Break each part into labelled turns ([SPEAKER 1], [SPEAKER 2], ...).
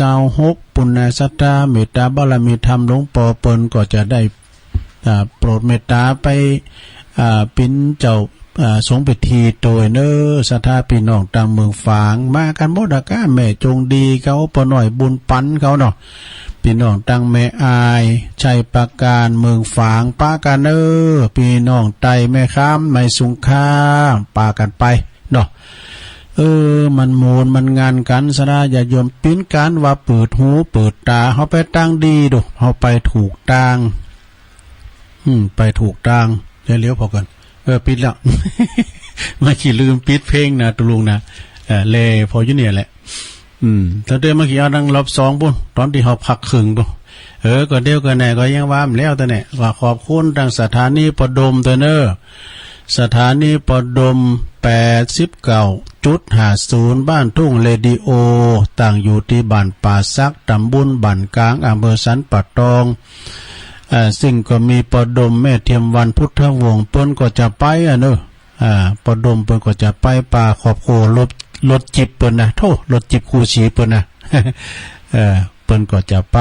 [SPEAKER 1] 26ปุณณศรัทธาเมตตาบารมีธรรมหลวงปอเปิ้นก็จะได้โปรดเมตตาไปปิ้นเจ้าสงพิธีโดยเนอศรัทธาพี่น้องต่างเมืองฝางมากันหมดก้าแม่จงดีเขาปหน่อยบุญปันเขาเนาะพี่น้องตั้งแม่อายชัยประการเมืองฝางปากันเนอพี่น้องไตแม่ค้ามไม่สุงค่าปากันไปเนาะมันโมนมันงานกันสระอย่าโยมปิ้นการว่าเปิดหูเปิดตาเฮาไปตั้งดีดูเฮาไปถูกทางไปถูกทางเลี้ยวพอกันปิดแล้ว มาขี้ลืมปิดเพลงนะตุลุงนะเลพออยู่เนี่ยแหละตอนเดิมเมื่อกี้เอาดังรอบ2ปุ่นตอนที่เฮาพักครึ่งดูก็เดียวกันแน่ก็ยังว่าแล้วแต่เนี่ยว่าขอบคุณทางสถานีปดมตัวเนอสถานีปดม89.50บ้านทุ่งเรดิโอตั้งอยู่ที่บ้านป่าซักตำบลบ้านกลางอำเภอสันป่าตองซึ่งก็มีปดมแม่เทียมวันพุทธวงศ์เปิ้นก็จะไปเนอะปดมเปิ้นก็จะไปป่าขอบโครถจิบเปิ้นนะโธ่รถจิบคูชีเปิ้นนะเปิ้นก็จะไป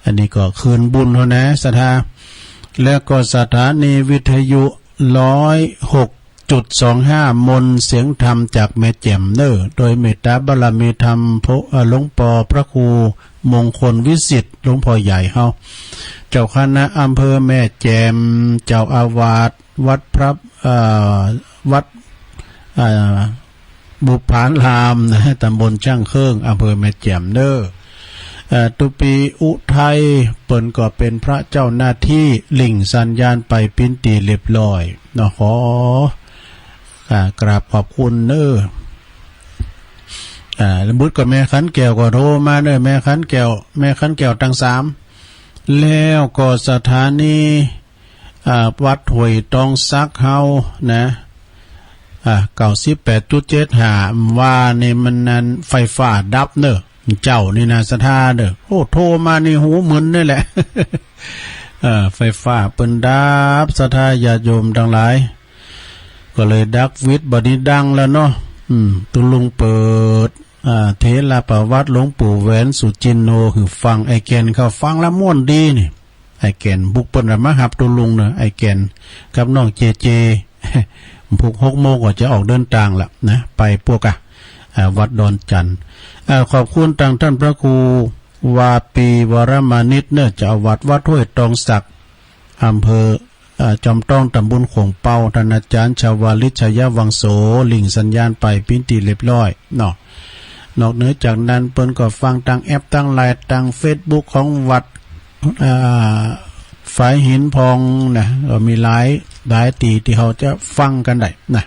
[SPEAKER 1] อันนี้ก็คืนบุญเท่านะสถาแล้วก็สถานีวิทยุ106.25 มนเสียงธรรมจากแม่แจ่มเนอโดยเมตตาบารมีธรรมหลวงปอพระครูมงคลวิสิทธิ์หลวงพ่อใหญ่เฮาเจ้าคณะอำเภอแม่แจ่มเจ้าอาวาสวัดพระวัดบุพารามนะตำบลช่างเครื่องอำเภอแม่แจ่มเนอตุปีอุทัยเปิ้นก็เป็นพระเจ้าหน้าที่ลิงสัญญาณไปปิ้นตีเรียบร้อยเนาะขอกราบขอบคุณเนอแล้วบุตรกับแม่ขันแก้วก็โทรมาเนอแม่ขันแก้วทั้ง3แล้วก็สถานีวัดห้วยตองซักเฮานะ98.75ว่านี่มันนั้นไฟฟ้าดับเนอเจ้านี่นะสถาเด้อโอ้โทรมานี่หูมึนนี่แหละ ไฟฟ้าเปิ้นดับสถาญาติโยมทั้งหลายก็เลยดักวิทย์บัดนี้ดังแล้วเนาะตุลุงเปิดเทระประวัติหลวงปู่แหวนสุจินโนคือฟังไอแกนเขาฟังแล้วม่วนดีนี่ไอแกนบุกเปิ้นมาหับตุลุงเนาะไอแกนกับน้องเจ พุก6 โมงก็จะออกเดินทางละนะไปพวกวัดดอนจันทร์ขอบคุณทางท่านพระครูวาปีวรมานิตเนื่อจะวัดห้วยตองศักดิ์อำเภอจอมต้องตำบลขงเป้าท่านอาจารย์ชาวลิชยวังโสลิงสัญญาณไปปิ้นตีเรียบร้อยเนาะนอกเหนือจากนั้นเปิ้นก็ฟังทางแอปทางไลน์ทาง Facebook ของวัดฝายหินพองนะก็มีหลายตีที่เขาจะฟังกันได้นะ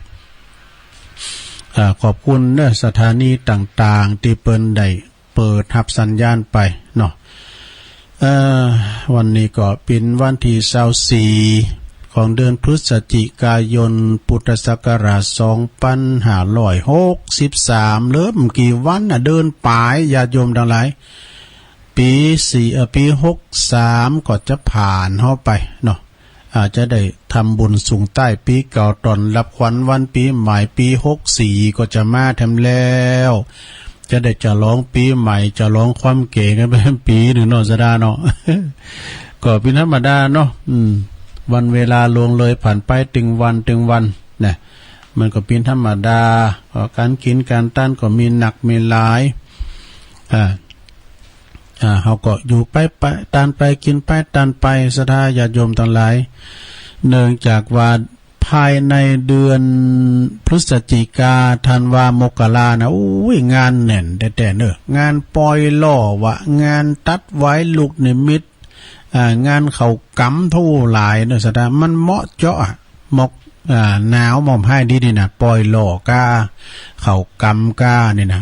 [SPEAKER 1] ขอบคุณเนอะสถานีต่างๆที่เปิ้นได้เปิดรับสัญญาณไปเนาะวันนี้ก็เป็นวันที่24ของเดือนพฤศจิกายนพุทธศักราช2563เริ่มกี่วันเดินป่ายญาติโยมทั้งหลายปี63ก็จะผ่านเข้าไปเนาะอาจจะได้ทำบุญสูงใต้ปีเก่าตอนรับขวัญวันปีใหม่ปี64ก็จะมาทำแล้วจะได้จะร้องปีใหม่จะร้องความเก๋กันไปปีหนึ่งเนาะสดาเนาะ ก็เป็นธรรมดาเนาะวันเวลาล่วงเลยผ่านไปถึงวันนะมันก็เป็นธรรมดาการกินการต้านก็มีหนักมีหลายเขาก็อยู่ไปตานไปกินไปตานไปสถาญาติโยมทั้งหลายเนื่องจากว่าภายในเดือนพฤศจิกาธันวามกรานะงานแน่นแต่เนอะงานปล่อยล่อวะงานตัดไว้ลูกนิมิตงานเขากำทู่หลายเนอะสถามันเหมาะเจาะหมอกหนาวหม่อมให้ดีนะปล่อยล่อกาเขากำกาเนี่ยนะ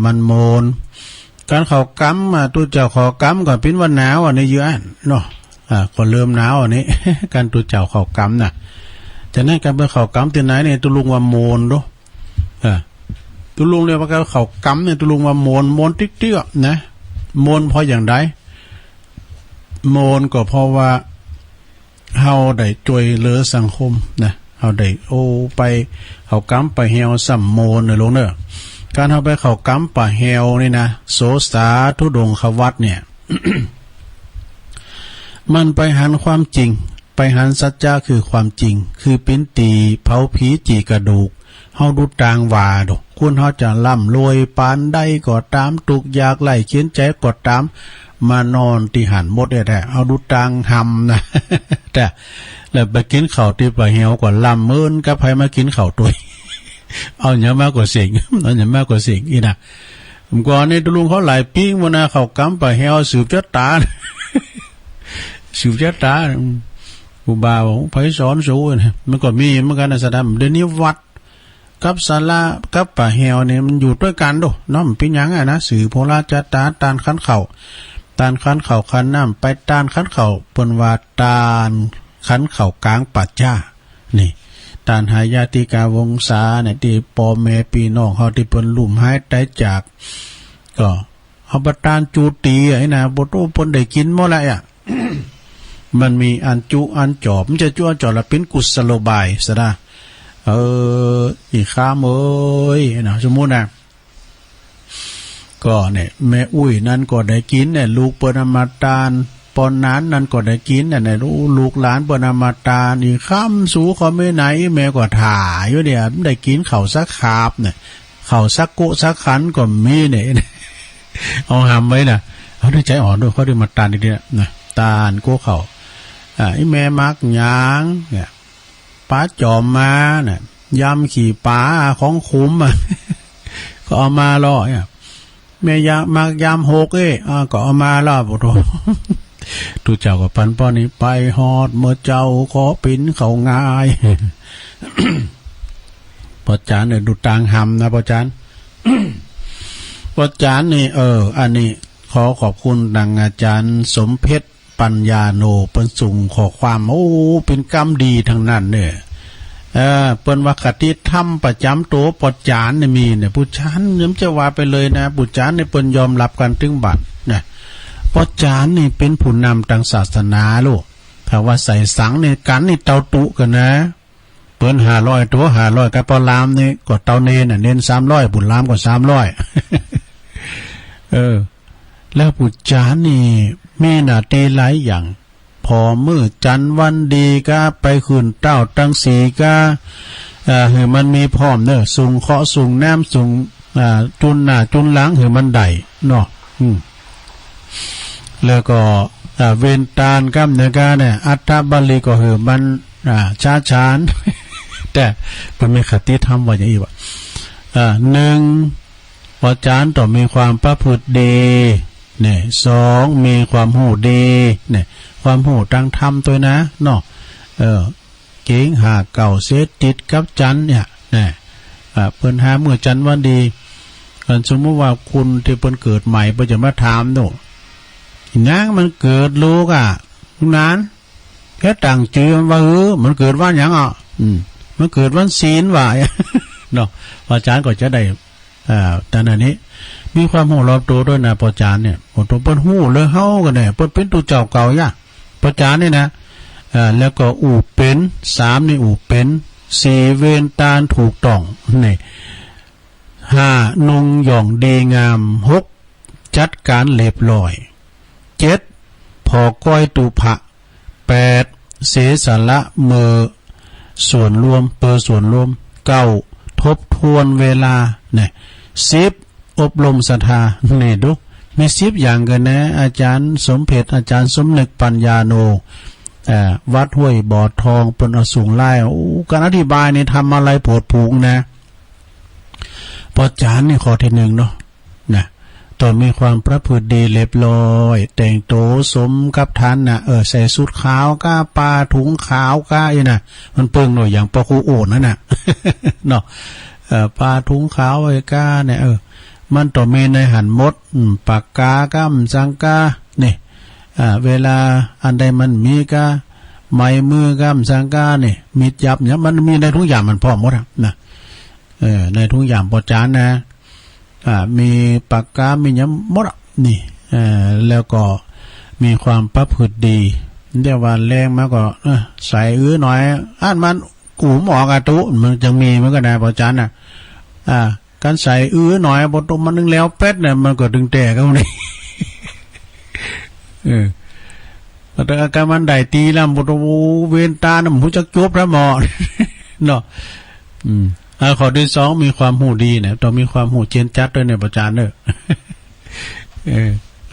[SPEAKER 1] มันโมนการเขากำตัวเจ้าเขากำก่อนเป็นวันหนาวในเยอะเนาะก็เริ่มหนาวอันนี้ การตัวเจ้าเขากำน่ะแต่นั่นการไปเขากำที่ไหนเนี่ยตุลุงว่าโมนดูตุลุงเรียกว่าเขากำเนี่ยตุลุงว่าโมนติ๊กๆนะโมนเพราะอย่างไรโมนก็เพราะว่าเฮาได้ช่วยเหลือสังคมนะเฮาได้ไปเขากำไปเฮาสัมโมนเลยลงเนอะ การเอาไปเข้ากำป่าแฮวนี่นะโสสาธุดงควัตเนี่ย มันไปหันความจริงไปหันสัจจะคือความจริงคือปิ้นตีเผาผีจีกระดูกเฮาดูตางว่าดอกคุณเฮาจะร่ำรวยปานใดก็ตามตุกอยากไล่เขียนใจก็ตามมานอนที่หันหมดได้แต่เอาดูตางหำนะ แต่แล้วไปกินข้าวที่ป่าแฮวก็ล่ำเมินกับไผมากินข้าวตัว เอาอย่างมากกว่าสิ่ง เอาอย่างมากกว่าสิ่งอีนะผมก่อนนี่ตุลุงเขาหลายปีมื้อนะเข้ากำป่าแฮวสืบชะตา สืบชะตาผู้บ่าวไผสอนสู้นะมันก็มีเหมือนกันนะสะดำเดี๋ยวนี้วัดกับศาลากับป่าแฮวเนี่ยมันอยู่ด้วยกันโดเนาะมันเป็นหยังนะสื่อโพราชตาตานขันเข่าตานขันเข่าขันน้ำไปตานขันเข่าเปิ้นว่าตานขันเข่ากลางปัจจ้านี่ตานหายาติกาวงศาเนี่ยที่พ่อแม่พี่น้องเฮาที่เปิ้นลุ่มหายตายจากก็เอาประทานจูตีไอ้นะบ่รู้เปิ้นได้กินบ่ล่ะอ่ะ มันมีอันจุอันจอบมันจะจุอันจอบละเป็นกุศโลบายซะนะอีกข้ามเอ้ยนะสมมุตินะก็เนี่ยแม่อุ้ยนั่นก็ได้กินเนี่ยลูกเปิ้นมาตานปอนนั้นนั่นก็ได้กินเนี่ยลูกหลานเปิ้นมาตานอีกข้ามสู่เขาไม่ไหนแม่ก็ถ่ายอยู่เนี่ยได้กินข้าวสักคาบเนี่ยข้าวสักกุสักขันก็มีเนี่ยเอาหำไว้นะเขาได้ใจอ่อนด้วยเขาได้มาตานดีๆนะตานกู้เขาไอ้แม่มักยางเนี่ยป้าจอมมาเนี่ยยำขี่ป้าของคุ้มอ่ะ ก็เอามาล่อเนี่ยแม่ยามากยำหกก็เอามาล่อปะโถ ตูเจ้ากับปันป้อนี้ไปฮอดเมื่อเจ้าขอปิ้นเขาง่าย ปอจานเนี่ยดูตางหำนะปอจาน ปอจานนี่อันนี้ขอขอบคุณดังอาจารย์สมเพชรปัญญาโนเปิ้นส่งขอความเป็นกรรมดีทั้งนั้นเนี่ยเปิ้นว่าคติธรรมประจำตัวปอจานเนี่ยมีเนี่ยผู้ชานย้ำจะว่าไปเลยนะผู้จานเนี่ยเปิ้นยอมรับกันถึงบัดนะปอจานนี่เป็นผู้นำทางศาสนาลูกถ้าว่าใส่สังเนี่ยกันนี่เตาตุกันนะเปิ้น500ตัว500กับปอลามนี่ก็เตาเนนน่ะเน้น300บุญลามก็300 แล้วผู้จานนี่มีหน้าที่หลายอย่างพอมื้อจันทร์วันดีก็ไปขึ้นเต้าตั้งสีก็ให้มันมีพร้อมเด้อสูงเคาะสูงแนมสูงจุนหน้าจุนหลังให้มันได้เนาะแล้วก็เวนตานกัมเนกาเนี่ยอัตตบาลีก็ให้มันช้าชาน แต่มันมีคติธรรมว่าอย่างนี้ว่า1อาจารย์ต้องมีความประพฤติดีเนี่ย2มีความหูดีเนี่ยความหูทางธรรมตัวนะเนาะเก่งหาเก่าเสร็จติดกับจันเนี่ยเพิ่นหาเมื่อจันวันดีสมมติว่าคุณที่เพิ่นเกิดใหม่เพิ่นจะมาถามโน่นางมันเกิดลูกนั้นแค่ต่างจื่อมันว่ามันเกิดวันหยังมันเกิดวันศีลว่าเนาะอาจารย์ก็จะได้แต่อันนี้มีความหูรอบตัวด้วยนะปอจานเนี่ยผมต้องเปิ้นหูเลยเฮากันเนี่ยเปิ้นเป็นตัวเจ้าเก่าย่ะปอจานนี่นะแล้วก็อู่เป็น3นี่อู่เป็น4เวนตานถูกต้องนี่5นุ่งหย่องดีงาม6จัดการเรียบร้อย7พอก้อยตุภะ8เสสละเมอส่วนรวมเปอส่วนรวม9ทบทวนเวลาเนี่ย10อบรมศรัทธาเนี่ยดูมี10อย่างกันนะอาจารย์สมเพชรอาจารย์สมนึกปัญญาโนวัดห้วยบ่อทองเปิ้นเอาสูงไล่การอธิบายนี่ทำอะไรโผดผูงนะปอจานนี่ข้อที่1เนาะนะต้องมีความประพฤติดีเรียบร้อยแต่งตัวสมกับท่านนะใส่สุดขาวก้าปลาถุงขาวก้านะมันเปิงหน่อยอย่างปอคูโอนนั่นน่ะ เนาะปลาถุงขาวไอ้ก้าเนี่ยมันต้องมีในหันมดปากกาก้ามสังกาเนี่ยเวลาอันใดมันมีกาไม้มือก้ามสังกาเนี่ยมีดยับเนี่ยมันมีในทุกอย่างมันพร้อมหมดนะในทุกอย่างปอจานนะมีปากกามีย้ำมดนี่แล้วก็มีความประพฤติดีเดี๋ยววันแรงมาก็ใส่หน่อยอ่านมันกูหมอกระตุมันจะมีเหมือนกันนะปอจานนะ การใส่หน่อยบ่ตรงมันนึงแล้วเป็ดเนี่ยมันก็ดึงแต่เข้านี่แต่อาการมันได้ตีแล้วบ่ต้องเวนตาน่ะหูจักจบแล้วหมอเนาะข้อที่2มีความหูดีเนี่ยต้องมีความหูเจนจัดด้วยเนี่ยอาจารย์เด้อ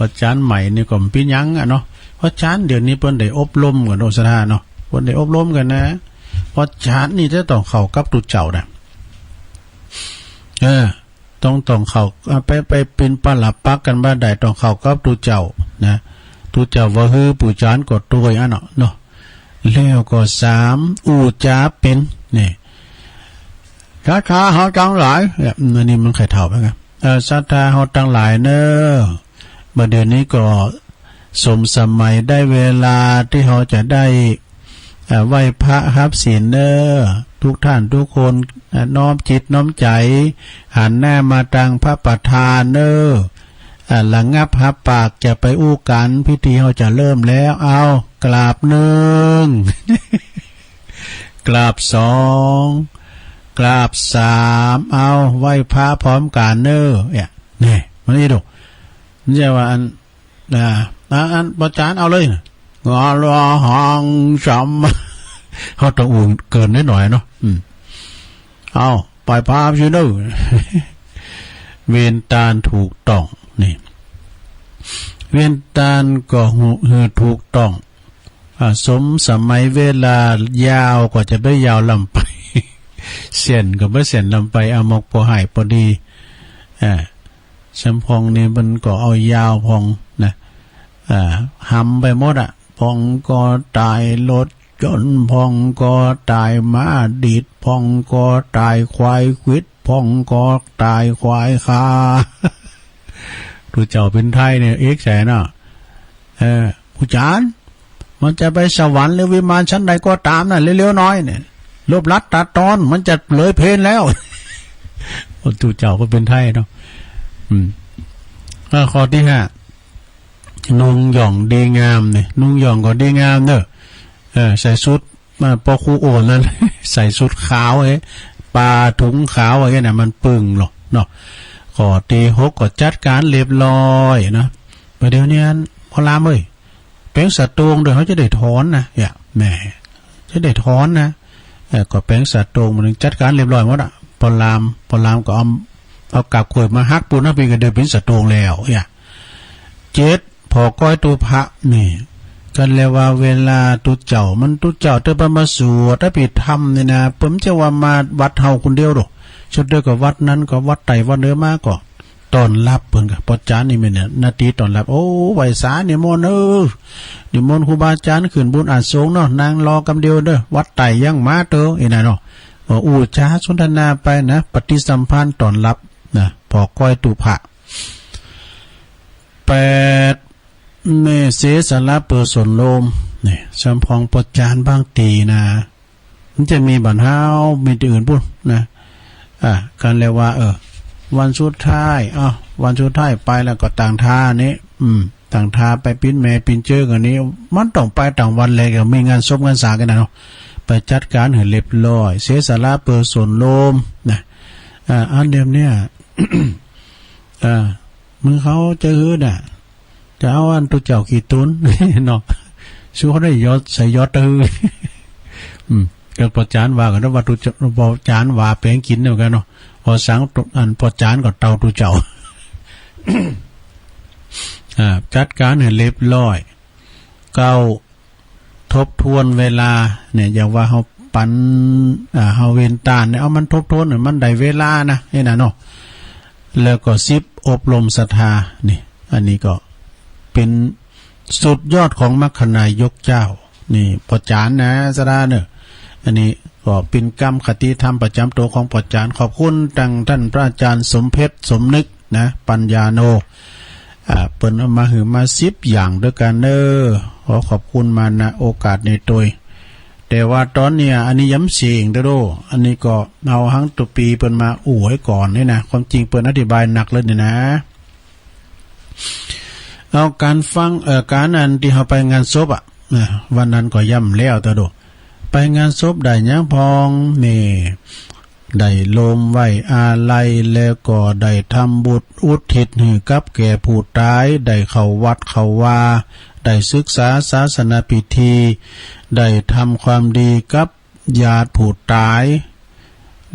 [SPEAKER 1] อาจารย์ใหม่นี่ก็พี่ยังอ่ะเนาะเพราะอาจารย์เดี๋ยวนี้เพิ่นได้อบรมกันโอสถาเนาะเพิ่นได้อบรมกันนะเพราะอาจารย์นี่จะต้องเข้ากับตุเจ้าน่ะต้องเข้าไปเป็นปลับปักกันบ้านใดต้องเข้ากับตุเจ้านะตุเจ้าว่าฮือปู่จานก็ตัวอ่ะเนาะแล้วก็3อูจาเป็นนี่ช้าๆเฮาจังหลายอันนี้มันไข่เฒ่าไปครับศรัทธาเฮาตั้งหลายเน้อบัดเดี๋ยวนี้ก็สมสมัยได้เวลาที่เฮาจะได้ไหว้พระรับศีลเน้อทุกท่านทุกคนน้อมจิตน้อมใจหันหน้ามาทางพระประธานเน้อระงับหับปากจะไปอู้กันพิธีเฮาจะเริ่มแล้วเอากราบ1กราบ2กราบ3เอาไหว้พระพร้อมกันเน้อนี่มันนี่ดูมันจะว่าอันอาจารย์เอาเลยงอรอหังสัมเขาต้องอุ่นเกินนิดหน่อยเนาะเอาปล่อยภาพชิโน่เวียนตาลถูกต้องนี่เวียนตาลก็ถูกต้องสมสมัยเวลายาวกว่าจะไปยาวลำไปเสียนก็ไม่เสียนลำไปเอามกพอหายพอดีชัมพองนี่มันก็เอายาวพองนะหำไปหมดพองก็ตายรถจนพองก็ตายม้าดีดพองก็ตายควายควิดพองก็ตายควายคาตัวเจ้าเป็นไทยเนี่ยแสนน่ะผู้จานมันจะไปสวรรค์หรือวิมานชั้นใดก็ตามน่ะเร็วๆน้อยเนี่ยลบลัดตัดตอนมันจะเลยเพลนแล้วตัวเจ้าก็เป็นไทยเนาะข้อที่5นุ่งหย่องดีงามเนี่ยนุ่งหย่องก็ดีงามเนอะใส่ชุดมาปอคูโอนนั่นใส่ชุดขาวปลาถุงขาวอะไรเนี่ยมันปึงหรอกเนาะข้อที่6ก็จัดการเรียบร้อยนะประเดี๋ยวนี้พอลามแป้งสัตว์ตวงโดยเขาจะได้ถอนนะแหมจะได้ถอนนะก็แป้งสัตว์ตวงมันจัดการเรียบร้อยหมดพอลามก็เอากลับขวดมาฮักปูนักปีกันเดินเป็นสัตว์ตวงแล้ว7พอก้อยตัวพระนี่กันแล้วว่าเวลาตุเจ้ามันตุเจ้าเตอมาสวดถ้าผิดธรรมเนี่ยนะผมจะว่ามาวัดเฮาคนเดียวหรอกชุดเดียวกับวัดนั้นก็วัดไต่วัดเนื้อมาก็ตอนรับเพิ่นกับปจานนี่เนี่ยนาทีตอนรับโอ้ไหวสานิมนต์นิมนต์ครูบาอาจารย์ขึ้นบุญอาสงเนาะนางรอกำเดียวเด้อวัดไต่ยังมาเด้อน่ะเนาะอู้จ้าสนทนาไปนะปฏิสัมพันธ์ตอนรับนะพอก้อยตุพระ8เมเสสละเปิดสนโลมนี่ชัมพองปจานบางตีนะมันจะมีบันเฮามีที่อื่นพูดนะกันเลยว่าวันสุดท้ายวันสุดท้ายไปแล้วก็ต่างท่านี้ต่างท่าไปปิ้นแม่ปิ้นเจอกันนี้มันต้องไปต่างวันเลยก็มีงานศพงานสากันนะเนาะไปจัดการให้เรียบร้อยเสสละเปิดสนโลมนะอันเดิมเนี่ยมึงเขาจะน่ะจะเอาอันตัวเจ้าขี้ตุนเนาะสู้เขาได้ยอดใส่ยอดก็ปจานว่ากันว่าตัวปจานว่าแปลงกินเหมือนกันเนาะพอสังอันปจานก็เตาตัวเจ้า จัดการให้เรียบร้อย9ทบทวนเวลาเนี่ยอย่างว่าเฮาปันเฮาเวนตานเนี่ยเอามันทบทวนมันได้เวลานะนี่นะเนาะแล้วก็10อบรมศรัทธานี่อันนี้ก็เป็นสุดยอดของมรรคนายกเจ้านี่ปจานนะสดาเนี่ยอันนี้ก็เป็นกรรมคติธรรมประจำตัวของปจานขอบคุณท่านพระอาจารย์สมเพชรสมนึกนะปัญญาโนเปิ้นเอามาหือมา10อย่างด้วยกันเด้อขอบคุณมาณโอกาสในตัวแต่ว่าตอนเนี้ยอันนี้ย้ำเสียงเด้ออันนี้ก็เอาทั้งตัวปีเปิ้นมาให้ก่อนนี่นะความจริงเปิ้นอธิบายหนักเลยเนี่ยนะเอาการฟังการอันที่เฮาไปงานศพวันนั้นก็ย่ำแล้วตะโดไปงานศพได้ยังพองนี่ ได้โลมไว้อาลัยแล้วก็ได้ทำบุญอุทิศให้กับแก่ผู้ตายได้เข้าวัดเข้าวาได้ศึกษาศาสนาพิธีได้ทำความดีกับญาติผู้ตาย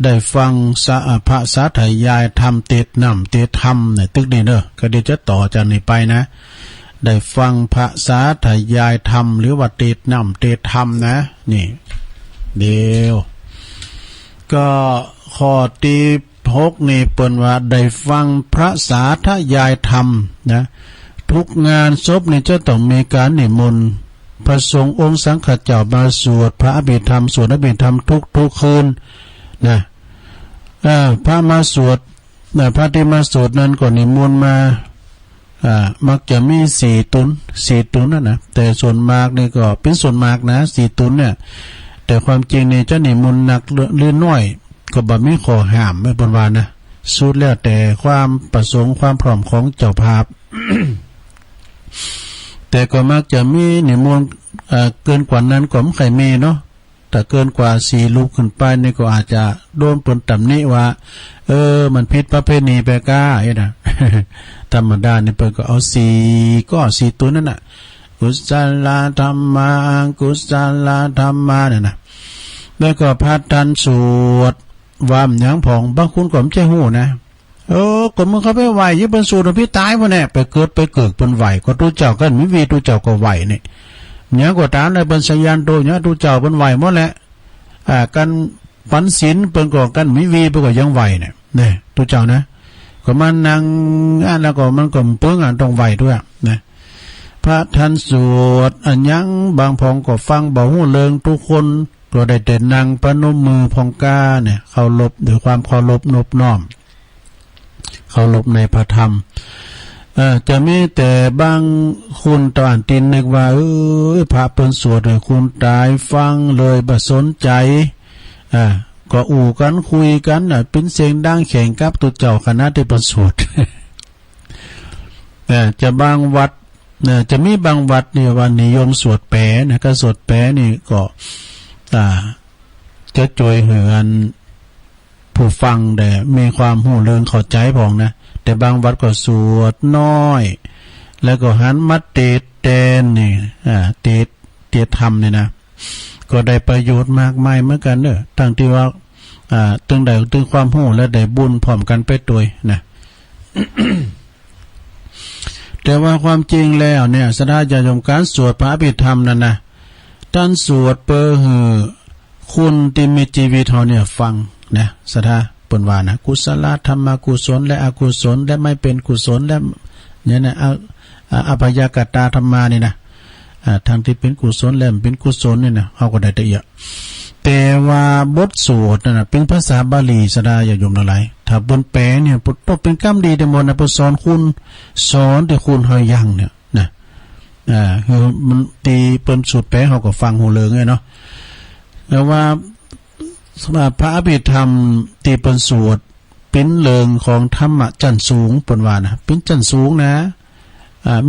[SPEAKER 1] ได้ฟังพระสาธยายธรรมเตศนำเตศธรรมเนี่ยตึกนี่เด้อก็เดี๋ยวจะต่อจากนี้ไปนะได้ฟังพระสาธยายธรรมหรือว่าเตศนำเตศธรรมนะนี่เดียวก็ข้อที่6นี่เปิ้นว่าได้ฟังพระสาธยายธรรมนะทุกงานศพนี่จะต้องมีการนิมนต์พระสงฆ์องค์สังฆเจ้ามาสวดพระอภิธรรมสวดอภิธรรมทุกคืนนะพระมาสวดพระที่มาสวดนั้นก็นิมนต์มามักจะมี4 ตุนนะแต่ส่วนมากนี่ก็เป็นส่วนมากนะ4 ตุนเนี่ยแต่ความจริงนี่จะนิมนต์หนักหรือน้อยก็บ่มีข้อห้ามไม่เป็นว่านะสุดแล้วแต่ความประสงค์ความพร้อมของเจ้าภาพ แต่ก็มักจะมีนิมนต์เกินกว่านั้นก็ไม่เคยมีเนาะแต่เกินกว่า4 รูปขึ้นไปนี่ก็อาจจะโดนปนตำหนิว่ามันผิดประเพณีไปก้าไอ้นะ ธรรมดานี่เปิ้นก็เอา4 ตัวนั่นน่ะกุศลธรรมากุศลธรรมาเนี่ยนะแล้วก็พระทันสวดว่ามหยังผ่องบางคุณก็ไม่ใช่หูนะก็มึงเขาไปไหวยิ่งเป็นสูตรพี่ตายพวกเนี่ยไปเกิดเป็นไหวก็ตู้เจ้ากันมิวีตู้เจ้าก็ไหวเนี่ยเนี่ยก็ตามเลยเป็นสัญญาณตัวเนี่ยตู้เจ้าเป็นไหวหมดแหละกันปันศีลเป็นก็กันมิวีเป็นก็ยังไหวเนี่ยตู้เจ้านะก็มันนั่งแล้วก็มันก็เปิ้งต้องไหวด้วยนะพระทันสวดอันยังบางพองก็ฟังเบาหูเลิงทุกคนก็ได้แต่นั่งประนมมือพองกาเนี่ยเคารพด้วยความเคารพนอบน้อมเคารพในพระธรรมจะมีแต่บางคุณตอนตินนึกว่าพระเปิ้นสวดให้คุณตายฟังเลยบ่สนใจก็อู่กันคุยกันเป็นเสียงดังแข่งกับตัวเจ้าคณะที่เปิ้นสวด จะบางวัดจะมีบางวัดเนี่ยว่านิยมสวดแปรนะก็สวดแปรนี่ก็จะช่วยให้อันผู้ฟังได้มีความหูเรื่องเข้าใจพองนะแต่บางวัดก็สวดน้อยแล้วก็หันมาเตศแตนนี่เตศธรรมนี่นะก็ได้ประโยชน์มากมายเหมือนกันเด้อทั้งที่ว่าตึงได้ตึงความหูและได้บุญพร้อมกันไปด้วยนะ แต่ว่าความจริงแล้วเนี่ยสดาญาโยมการสวดพระอภิธรรมนั่นนะท่านสวดเพื่อให้คุณที่มีชีวิตเขาเนี่ยฟังนะสดาเปิ้นว่านะกุศลธรรมกุศลและอกุศลและไม่เป็นกุศลและเนี่ยนะอภัยกตาธรรมานี่นะทางที่เป็นกุศลและเป็นกุศลนี่นะเขาก็ได้ละเอียดแต่ว่าบทสวดนั่นน่ะเป็นภาษาบาลีสดาญาโยมทั้งหลายถ้าบนแปลเนี่ยต้องเป็นกรรมดีแต่หมดนะสอนคุณสอนแต่คุณเฮายังเนี่ยนะคือมันตีเปิ้นสุดแปลเขาก็ฟังหูเลิงไงเนาะแล้วว่าพระอภิธรรมตีเปิ้นสวดเป็นเลิงของธรรมะจันสูงเปิ้นว่านะเป็นจันสูงนะ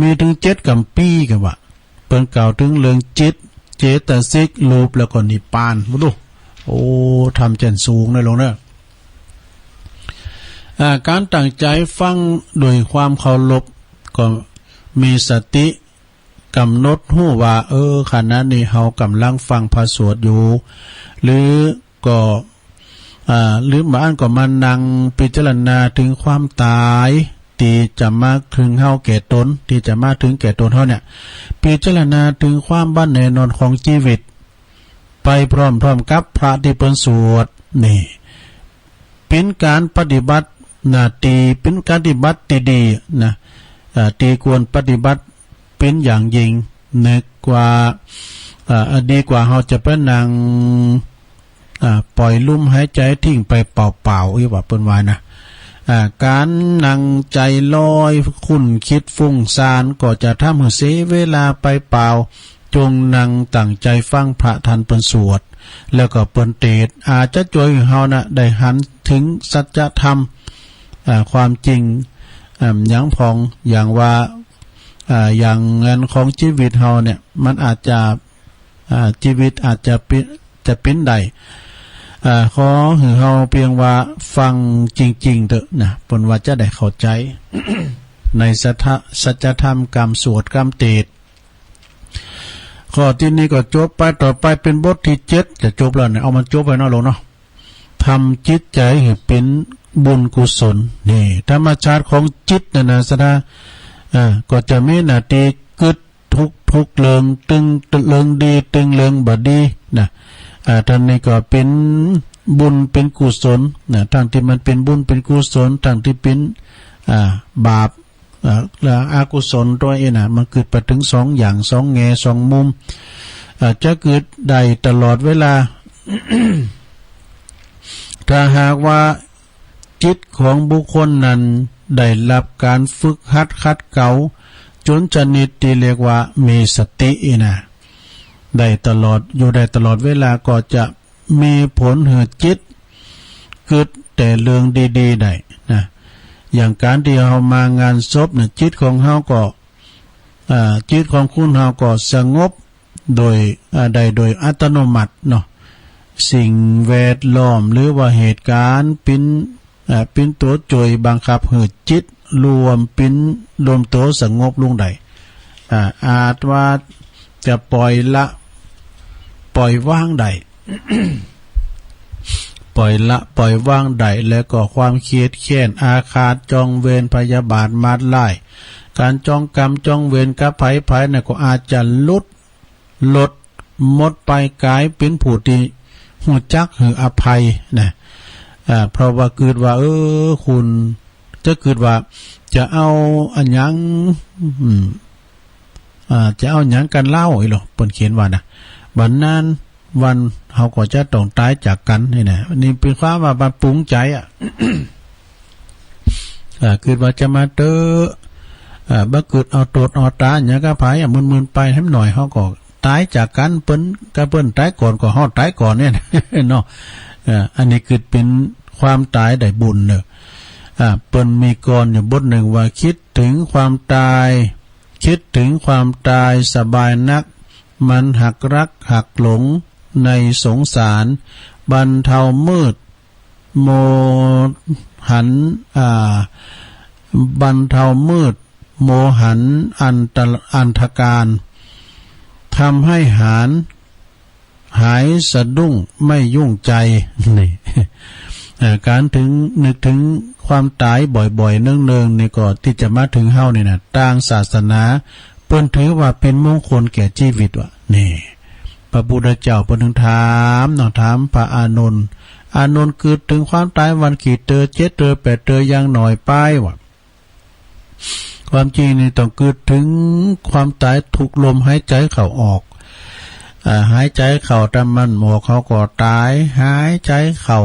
[SPEAKER 1] มีถึง7 กัมปีกันว่าเปิ้นกล่าวถึงเรื่องจิตเจตสิกรูปแล้วก็นิพพานบ่รู้โอ้ทำจันสูงได้ลงเด้อการตั้งใจฟังโดยความเคารพก็มีสติกำหนดหู้ว่าขณะนี้เฮากำลังฟังพระสวดอยู่หรือก็หรือบ้านก็มานั่งพิจารณาถึงความตายที่จะมาถึงเฮาแก่ตนที่จะมาถึงแก่ตนเฮาเนี่ยพิจารณาถึงความบั้นแน่นอนของชีวิตไปพร้อมๆกับพระที่เปิ้นสวดนี่เป็นการปฏิบัติเป็นการปฏิบัติที่ดีนะที่ควรปฏิบัติเป็นอย่างยิ่งนึกกว่าดีกว่าเฮาจะไปนั่งปล่อยลมหายใจทิ้งไปเปล่าๆอีว่าเปิ้นว่านะการนั่งใจลอยคุ้นคิดฟุ้งซ่านก็จะทำให้เสียเวลาไปเปล่าจงนั่งตั้งใจฟังพระท่านเปิ้นสวดแล้วก็เปิ้นเทศอาจจะช่วยเฮานะได้หันถึงสัจธรรมความจริงอย่างพองอย่างว่าอย่างเงินของชีวิตเฮาเนี่ยมันอาจจะชีวิตอาจจะเป็นได้ ขอให้เฮาเพียงว่าฟังจริงๆเถอะนะเพิ่นว่าจะได้เข้าใจ ในสัจธรรมกรรมสวดกรรมเตดข้อที่นี้ก็จบไปต่อไปเป็นบทที่7จะจบแล้วเนี่ยเอามันจบไปเนาะลงเนาะทำจิตใจให้เป็นบุญกุศลนี่ธรรมชาติของจิตนะสนะก็จะมีหน้าที่กึดทุกเรื่องตึงเรื่องดีตึงเรื่องบ่ดีนะท่านนี้ก็เป็นบุญเป็นกุศลนะทั้งที่มันเป็นบุญเป็นกุศลทั้งที่เป็นบาปและอกุศลตัวเองนะมันเกิดไปถึง2อย่าง2แง่2มุมจะเกิดได้ตลอดเวลา ถ้าหากว่าจิตของบุคคลนั้นได้รับการฝึกหัดขัดเกลาจนชนิดที่เรียกว่ามีสตินะได้ตลอดอยู่ได้ตลอดเวลาก็จะมีผลให้จิตเกิดแต่เรื่องดีๆได้นะอย่างการที่เฮามางานศพเนี่ยจิตของเฮาก็จิตของคุณเฮาก็สงบโดยได้โดยอัตโนมัติเนาะสิ่งแวดล้อมหรือว่าเหตุการณ์เป็นตัวจ่วยบังคับให้จิตรวมตัวสงบลงได้อาจว่าจะปล่อยว่างได้ ปล่อยว่างได้แล้วก็ความเครียดแค้นอาฆาตจองเวรพยาบาทมาดไล่การจองกรรมจองเวรกับไผน่ะก็อาจจะลดหมดไปกลายเป็นผู้ที่หูจักหรืออภัยนะเพราะว่าเกิดว่าคุณจะเกิดว่าจะเอาอันยังจะเอาหยังกันเล่าอีหรอเปิ้นเขียนว่านะบัดนั้นวันเฮาก็จะต้องตายจากกันนี่นะนี่เป็นความว่ามันปรุงใจเกิดว่าจะมาเตอบ่เกิดเอาโตดเอาตาหยังก็ไผมึนๆไปให้หน่อยเฮาก็ตายจากกันเปิ้นตายก่อนก็เฮาตายก่อนเนี่ยเนาะอันนี้คือเป็นความตายได้บุญเนอะเปิ้นมีกรอยู่บทหนึ่งว่าคิดถึงความตายสบายนักมันหักรักหักหลงในสงสารบรรเทามืดโมหันบรรเทามืดโมหันอันธการทำให้หายสะดุ้งไม่ยุ่งใจนี่การนึกถึงความตายบ่อยๆเนืองๆนี่ก็ที่จะมาถึงเฮานี่นะต่างศาสนาเปิ้นถือว่าเป็นมงคลแก่ชีวิตว่ะนี่พระพุทธเจ้าเปิ้นถึงถามพระอานนท์เกิดถึงความตายวันกี่เตอ7เตอ8เตออย่างหน่อยไปว่ะความจริงนี่ต้องเกิดถึงความตายทุกลมหายใจเข้าออกหายใจเข้าถ้ามันหมอกเขาก็ตายหายใจเข้า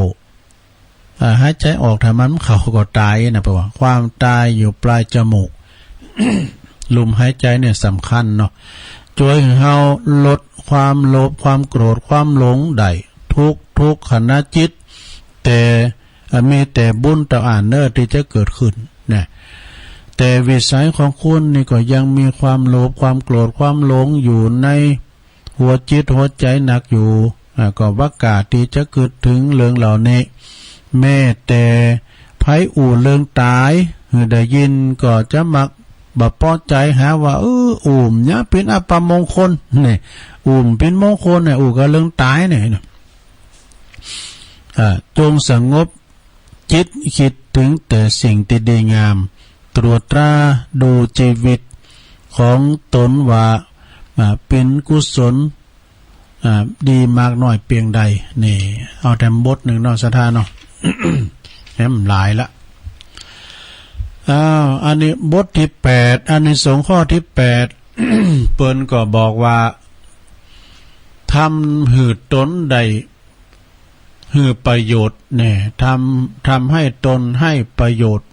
[SPEAKER 1] หายใจออกถ้ามันเข้าก็ตายนะแปลว่าความตายอยู่ปลายจมูก ลมหายใจเนี่ยสำคัญเนาะช่วยให้เฮาลดความโลภความโกรธความหลงได้ทุกขณะจิตแต่มีแต่บุญต่ออ่านเนอที่จะเกิดขึ้นนะแต่วิสัยของคุณนี่ก็ยังมีความโลภความโกรธความหลงอยู่ในหัวจิตหัวใจหนักอยู่ก็ว่ากาที่จะเกิดถึงเรื่องเหล่านี้แม้แต่ไผเรื่องตายได้ยินก็จะมักบ่พอใจหาว่าเนี่ยเป็นอัปมงคลนี่เป็นมงคลเนี่ยก็เรื่องตายเนี่ยจงสงบจิตคิดถึงแต่สิ่งที่ดีงามตรวจตราดูชีวิตของตนว่าเป็นกุศลดีมากน้อยเพียงใดนี่เอาแต่บทหนึ่งเนาะสถานเนาะ แหมหลายละอันนี้บทที่8อันนี้สงข้อที่8 เปิ้นก็บอกว่าทำหืดตนใดหือประโยชน์เนี่ยทำให้ตนให้ประโยชน์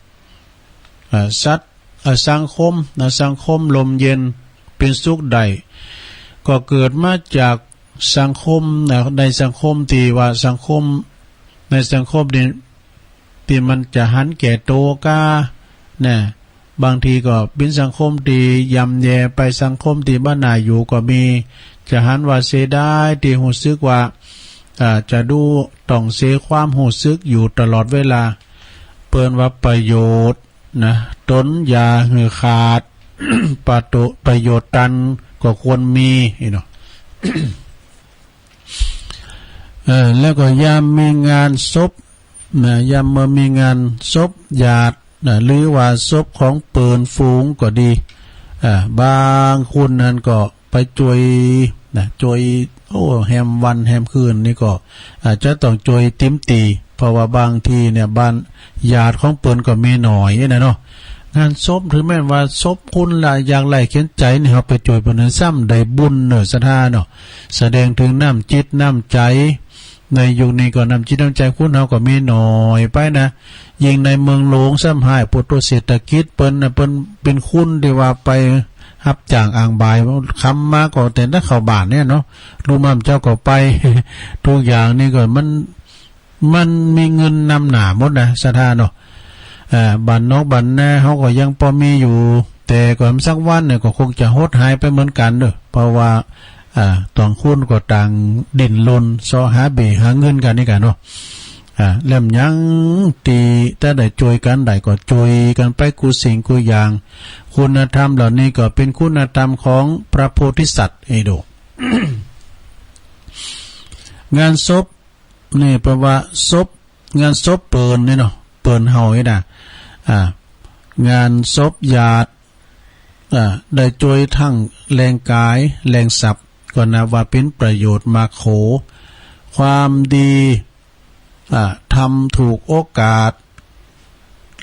[SPEAKER 1] สัตว์สังคมลมเย็นเป็นสุขใดก็เกิดมาจากสังคมในสังคมที่ว่าสังคมในสังคมนี้ที่มันจะหันแก่โตกาเนี่ยบางทีก็เป็นสังคมที่ยำแย่ไปสังคมที่บ้านนาอยู่ก็มีจะหันว่าเสียดายที่รู้สึกว่า จะดูต้องเสียความหูซึกอยู่ตลอดเวลาเปิ้นว่าประโยชน์นะตนอย่าหือขาด ประโยชน์ตันก็ควรมีเนาะ แล้วก็ยามมีงานศพนะยามเมื่อมีงานศพญาตินะหรือว่าศพของเปิ่นฝูงก็ดีบางคนนั้นก็ไปจวยนะจวยแฮมวันแฮมคืนนี่ก็อาจจะต้องจวยติ้มตีเพราะว่าบางทีเนี่ยบ้านญาติของเปิ่นก็มีหน่อยนะเนาะงานศพถึงแม้ว่าศพคุณละอย่างไรเขียนใจนี่เขาไปจวยเปิ่นซ้ำได้บุญเนอะศรัทธาเนาะแสดงถึงน้ำจิตน้ำใจในยุคนี้ก็น้ำจิตน้ำใจคุณเขาก็มีหน่อยไปนะยิ่งในเมืองหลวงซ้ำหายปุถุเศรษฐกิจเปิ่นเป็นคุณที่ว่าไปรับจ้างอ่างบายคำมาก็แต่ถ้าเข้าบ้านเนี่ยเนาะลูกม่ำเจ้าก็ไป ทุกอย่างนี่ก็มันมีเงินนำหนาหมดนะศรัทธาเนาะบ้านนอกบ้านแน่เขาก็ยังพอมีอยู่แต่ก่อนสักวันเนี่ยก็คงจะหดหายไปเหมือนกันเด้อเพราะว่าต่างคนก็ต่างดิ่นรนซอหาเบหาเงินกันนี่กันเนาะเล่มยังตีแต่ได้จวยกันได้ก็จวยกันไปกูสิ่งกูอย่างคุณธรรมเหล่านี้ก็เป็นคุณธรรมของพระโพธิสัตว์โด งานศพนี่แปลว่าศพงานศพเปิ่นนี่เนาะเปิ่นเฮานี่นะงานศพญาติได้จวยทั้งแรงกายแรงศัพท์ก็นับว่าเป็นประโยชน์มาโขความดีทำถูกโอกาส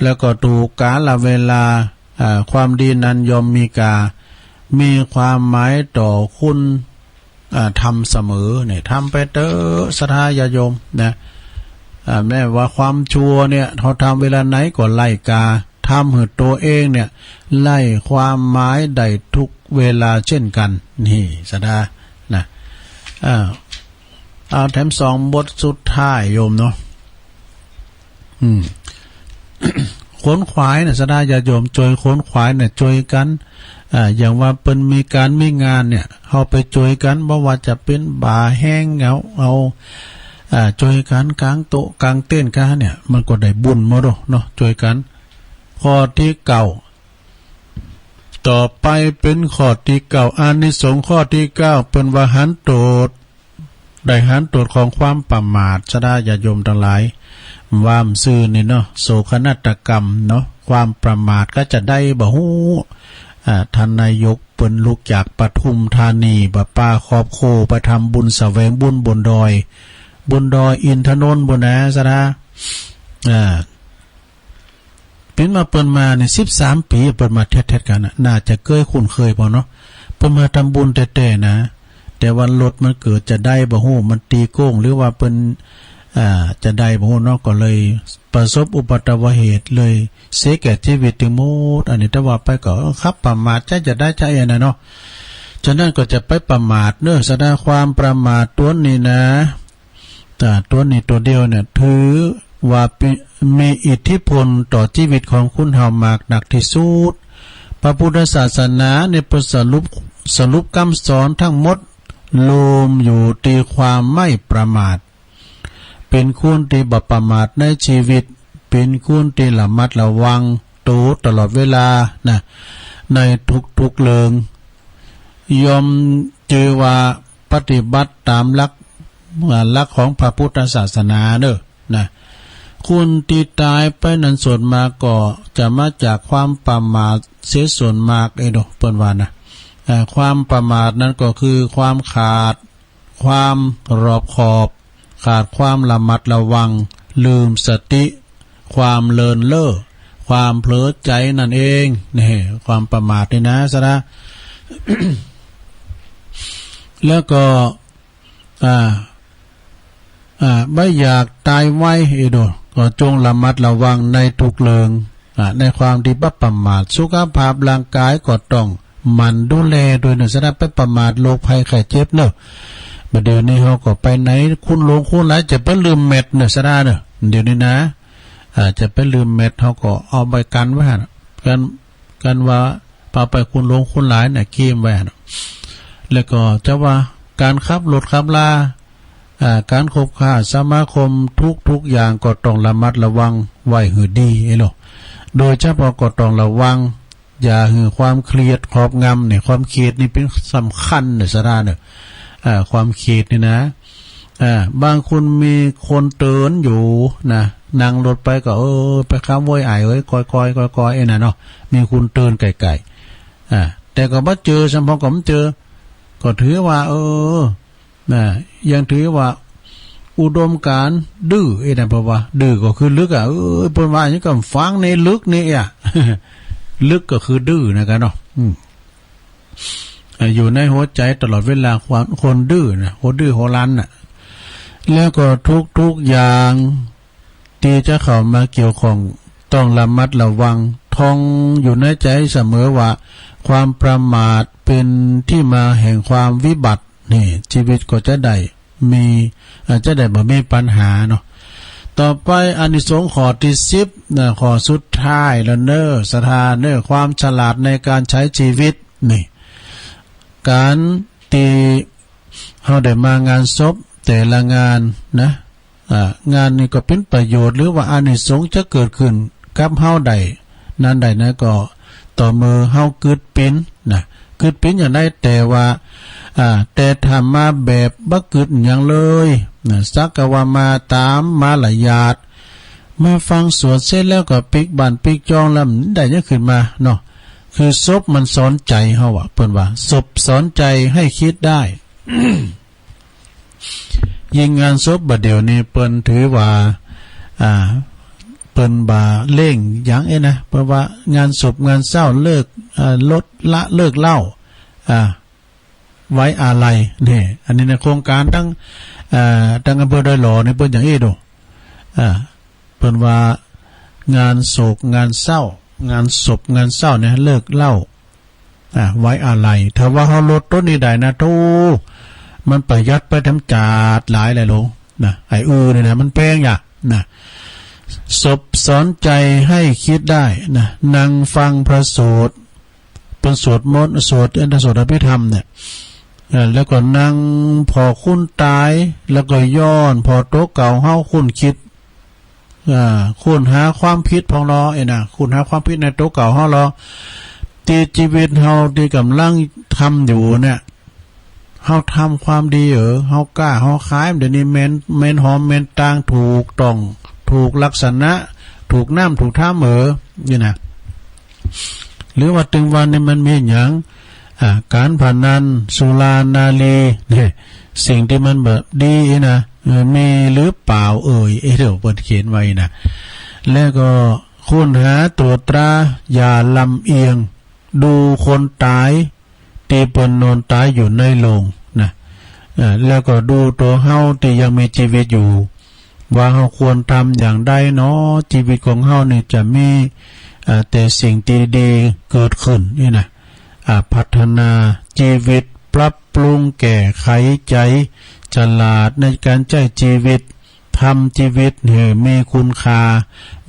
[SPEAKER 1] แล้วก็ถูกกาลเวลาความดีนั้นยอมมีความหมายต่อคุณทำเสมอเนี่ยทำไปเตอศรัทธาญาโยมนะแม้ว่าความชั่วเนี่ยเขาทำเวลาไหนก็ไล่กาทำให้ตัวเองเนี่ยไล่ความหมายได้ทุกเวลาเช่นกันนี่ศรัทธานะเอาแถม2 บทสุดท้ายโยมเนาะขนขวายเนี่ยศรัทธาญาโยมจอยขนขวายเนี่ยจอยกันอย่างว่าเป็นมีการมีงานเนี่ยเขาไปจอยกันบ่ว่าจะเป็นบ่าแห้งเอาจอยกันกลางโต๊ะกลางเต้นกันเนี่ยมันก็ได้บุญหมดเนาะจอยกันข้อที่9ต่อไปเป็นข้อที่9อานิสงส์ข้อที่9เป็นว่าหันโตดได้หันโตดของความประมาทศรัทธาญาโยมทั้งหลายว่ามซื่อนี่เนาะโศกนาฏกรรมเนาะความประมาทก็จะได้บ่ฮู้ท่านนายกเปิ้นลูกจากปทุมธานีบ่ป้าครอบโคไปทำบุญแสวงบุญบนดอยอินทนนท์บนนะศรัทธาเป็นมาเปิ้นมาเนี่ย13 ปีเปิ้นมาเทศกันน่าจะเคยคุ้นเคยพอเนาะเปิ้นมาทำบุญแต่นะแต่วันรถมันเกิดจะได้บ่ฮู้มันตีโก้งหรือว่าเปิ้นจะได้บ่ฮู้เนาะก็เลยประสบอุบัติเหตุเลยเสียแก่ชีวิตถึงหมดอันนี้ถ้าว่าไปก็ครับประมาทจะได้ใจนะเนาะฉะนั้นก็จะไปประมาทเน้อแสดงความประมาทตัวนี้นะแต่ตัวนี้ตัวเดียวเนี่ยถือว่ามีอิทธิพลต่อชีวิตของคุณเฮามากหนักที่สุดพระพุทธศาสนาในประสรุปคำสอนทั้งหมดรวมอยู่ที่ความไม่ประมาทเป็นคุณที่บ่ประมาทในชีวิตเป็นคุณที่ระมัดระวังตัวตลอดเวลานะในทุกๆเรื่องยอมจือว่าปฏิบัติตามหลักของพระพุทธศาสนาเด้อนะคุณที่ตายไปนั้นส่วนมากก็จะมาจากความประมาทเสียส่วนมากเด้อเปิ้นว่านะความประมาทนั้นก็คือความขาดความรอบขอบขาดความระมัดระวังลืมสติความเลินเล่อความเผลอใจนั่นเองนี่ความประมาทนี่นะซะนะ แล้วก็ไม่อยากตายไว้โดก็จงระมัดระวังในทุกเรื่องในความที่บ่ประมาทสุขภาพร่างกายก็ต้องมันดูแลโดยซะนะไปประมาทโรคภัยไข้เจ็บเนาะเดี๋ยวนี้เขาก็ไปไหนคุณหลงคุณหลายจะไปลืมเม็ดเนี่ยซะได้เนอะเดี๋ยวนี้นะจะไปลืมเม็ดเขาก็เอาไปกันไว้กันว่าพาไปคุณหลงคุณหลายเนี่ยเคียมไว้แล้วก็จะว่าการขับรถขับลา การคบค้าสมาคมทุกอย่างก็ต้องระมัดระวังไว้ให้ดีหรอโดยเฉพาะก็ต้องระวังอย่าให้ความเครียดครอบงำเนี่ยความเครียดนี่เป็นสำคัญเนี่ยสาระเนี่ยความเครียดนี่นะบางคนมีคนเตือนอยู่นะนั่งรถไปก็ไปค้ำโวยก้อยน่ะเนาะมีคุณเตือนไกลๆแต่ก็บ่เจอสัมพอก็บ่เจอก็ถือว่านะยังถือว่าอุดมการดื้อนะเพราะว่าดื้อก็คือลึกเพิ่นว่าอย่างนี้ก็ฟังในลึกนี่ลึกก็คือดื้อนะกันเนาะอยู่ในหัวใจตลอดเวลาความคนดื้อนะคนดื้อโหรันน่ะแล้วก็ทุกอย่างที่จะเข้ามาเกี่ยวข้องต้องระมัดระวังท่องอยู่ในใจเสมอว่าความประมาทเป็นที่มาแห่งความวิบัตินี่ชีวิตก็จะได้จะได้บ่มีปัญหาเนาะต่อไปอานิสงส์ข้อที่10นะข้อสุดท้ายแล้วศรัทธาความฉลาดในการใช้ชีวิตนี่การที่เฮาได้มางานศพแต่ละงานนะงานนี้ก็เป็นประโยชน์หรือว่าอานิสงส์จะเกิดขึ้นกับเฮาใดนั้นใดนะก็ต่อมือเฮาเกิดเป็นนะเกิดเป็นอย่างได้แต่ว่าแต่ทำมาแบบบ่เกิดอย่างเลยนะสักว่ามาตามมาละยาดมาฟังสวดเสร็จแล้วก็ปิกบ้านปิกจองแล้วได้ยังขึ้นมาเนาะคือศพมันสอนใจเฮาเพิ่นว่าศพสอนใจให้คิดได้ ยิ่งงานศพบัดเดี๋ยวนี้เปิ้นถือว่าเปิ้นบ่าเล่งอย่างนะเพราะว่างานศพงานเศร้าเลิกลดละเลิกเล่าไว้อาลัยนี่อันนี้ในโครงการตั้งอำเภอดอยหล่อนี่เปิ้นอย่างนี้ดูเปิ้นว่างานโศกงานเศร้างานศพงานเศร้าเนี่ยเลิกเล่าไว้อาลัยถ้าว่าเฮาลดต้นนี้ได้นะมันประหยัดไปทำจาดหลายลงนะไอ้นี่นะมันแพงนะศพสอนใจให้คิดได้นะนั่งฟังพระโสดเป็นสวดมนต์สวดอภิธรรมเนี่ยแล้วก็นั่งพอคุ้นตายแล้วก็ย้อนพอโต๊ะเก่าเฮาคุ้นคิดคุ้นหาความผิดของเรานะคุ้นหาความผิดในโต๊ะเก่าเฮาเราที่ชีวิตเฮาที่กำลังทำอยู่เนี่ยเฮาทำความดีเฮากล้าเฮาขายเดี๋ยวนี้แม่นหอมแม่นต่างถูกต้องถูกลักษณะถูกน้ำถูกท่านี่นะหรือว่าถึงวันนี้มันมีอย่างการพนันสุรานารีเนี่ยสิ่งที่มันแบบดีนะมีหรือเปล่าเดี๋ยวเปิดเขียนไว้นะแล้วก็ค้นหาตรวจตราอย่าลำเอียงดูคนตายที่เปิ้นนอนตายอยู่ในโลงนะแล้วก็ดูตัวเฮาที่ยังมีชีวิตอยู่ว่าเฮาควรทำอย่างใดเนาะชีวิตของเฮานี่จะมีแต่สิ่งดีๆเกิดขึ้นนี่นะพัฒนาชีวิตปรับปรุงแก้ไขใจฉลาดในการใช้ชีวิตทำชีวิตให้มีคุณค่า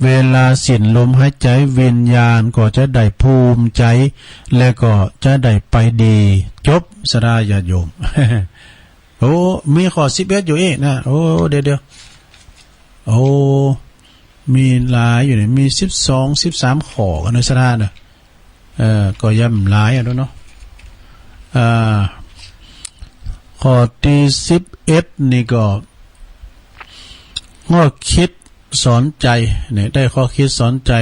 [SPEAKER 1] เวลาสิ้นลมหายใจวิญญาณก็จะได้ภูมิใจและก็จะได้ไปดีจบสราญาติโยม มีข้อ11อยู่นะเดี๋ยวมีหลายอยู่เนี่ยมี13ข้อกันในสราเนอะก็ย่ำหลายเนาะข้อที่11นี่ก็ข้อคิดสอนใจเนี่ยได้ข้อคิดสอนใจ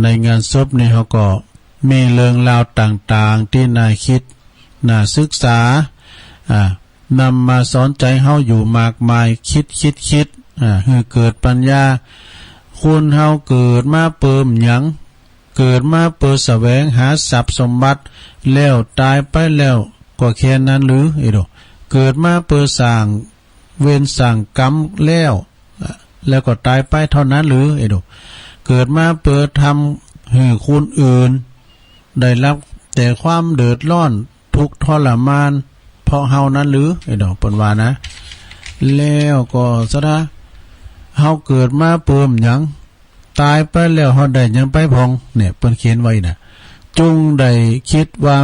[SPEAKER 1] ในงานศพนี่เขาก็มีเรื่องราวต่างๆที่น่าคิดน่าศึกษานำมาสอนใจเฮาอยู่มากมายคิดให้เกิดปัญญาคุณเฮาเกิดมาเปิ่มหยังเกิดมาเปิดแสวงหาทรัพย์สมบัติแล้วตายไปแล้วก็แค่นั้นหรือเกิดมาเปิดสร้างเวรสร้างกรรมแล้วก็ตายไปเท่านั้นหรือเกิดมาเปิดทำให้คนอื่นได้รับแต่ความเดือดร้อนทุกข์ทรมานเพราะเฮานั้นหรือเปิ้นว่านะแล้วก็ซะนะเฮาเกิดมาเปิ่มหยังตายไปแล้วเฮาได้หยังไปพองเนี่ยเปิ้นเขียนไว้นะจงได้คิดว่า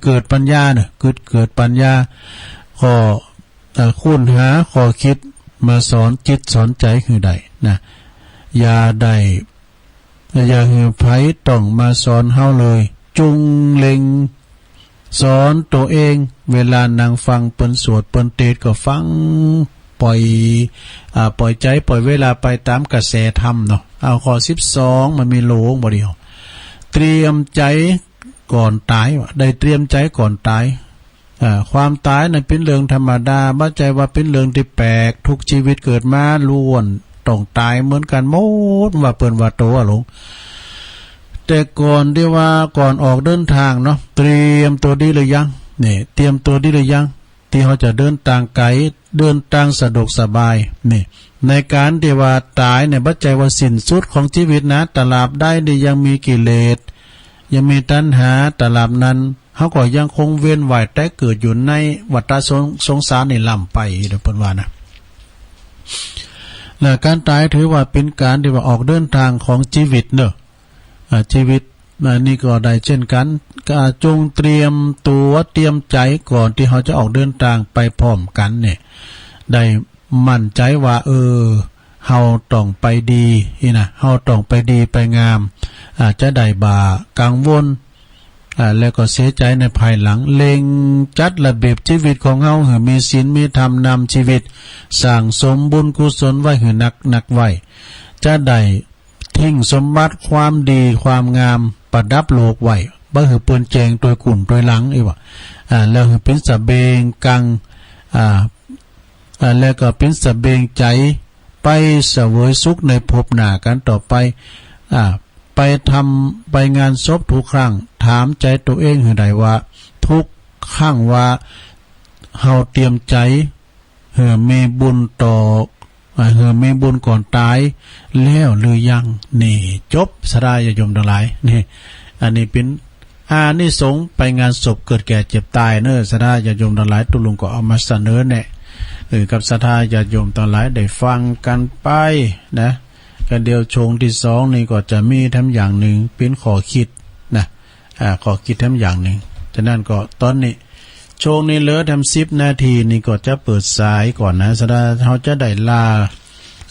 [SPEAKER 1] เกิดปัญญาเนี่ยเกิดปัญญาก็ คุณหาข้อคิดมาสอนจิตสอนใจคือใดนะอย่าได้อย่าหือไผต้องมาสอนเฮาเลยจุงเล็งสอนตัวเองเวลานั่งฟังเปิ้นสวดเปิ้นเทศก็ฟังปล่อยใจปล่อยเวลาไปตามกระแสธรรมเนาะเอาข้อ12มันมีโลงบ่เดียวเตรียมใจก่อนตายได้เตรียมใจก่อนตายความตายนั้นเป็นเรื่องธรรมดาบ่ใจว่าเป็นเรื่องที่แปลกทุกชีวิตเกิดมาล้วนต้องตายเหมือนกันหมดว่าเปิ้นว่าโตหลงแต่ก่อนที่ว่าก่อนออกเดินทางเนาะเตรียมตัวดีหรือยังนี่เตรียมตัวดีหรือยังที่เขาจะเดินทางไกลเดินทางสะดวกสบายนี่ในการที่ว่าตายเนี่ยบ่ใจว่าสิ้นสุดของชีวิตนะตราบได้ที่ยังมีกิเลสยังมีตัณหาตราบนั้นเขาก็ยังคงเวียนว่ายแต่เกิดอยู่ในวัฏสงสารนี่ล่ำไปเดี๋ยวเพิ่นว่านะและการตายถือว่าเป็นการที่ว่าออกเดินทางของชีวิตเนอะชีวิตนี่ก็ได้เช่นกันจงเตรียมตัวเตรียมใจก่อนที่เขาจะออกเดินทางไปพร้อมกันเนี่ยได้มั่นใจว่าเฮาต้องไปดีนะเฮาต้องไปดีไปงามจะได้บ่ากังวลแล้วก็เสียใจในภายหลังเล็งจัดระเบียบชีวิตของเฮาให้มีศีลมีธรรมนำชีวิตสร้างสมบุญกุศลไว้ให้นักไว้จะได้ทิ้งสมบัติความดีความงามประดับโลกไว้บ่ให้เปิ้นแจงตัวกุ่นตัวหลังอีว่าแล้วให้เป็นสะเบงกังแล้วก็เป็นสะเบงใจไปเสวยสุขในภพหน้ากันต่อไปไปทำไปงานศพทุกครั้งถามใจตัวเองให้ได้ว่าทุกครั้งว่าเฮาเตรียมใจเหือมีบุญต่อเหือมีบุญก่อนตายแล้วหรือยังนี่จบสดายโยมทั้งหลายนี่อันนี้เป็นอานิสงส์ไปงานศพเกิดแก่เจ็บตายเนอะสดายโยมทั้งหลายตุลุงก็เอามาเสนอเนี่ยกับศรัทธาญาติโยมทั้งหลายได้ฟังกันไปนะกันเดียวชงที่2นี่ก็จะมีทั้งอย่างหนึ่งเป็นข้อคิดนะข้อคิดทั้งอย่างหนึ่งฉะนั้นก็ตอนนี้ชงนี้เหลือทำ10 นาทีนี่ก็จะเปิดสายก่อนนะสดาเขาจะได้ลา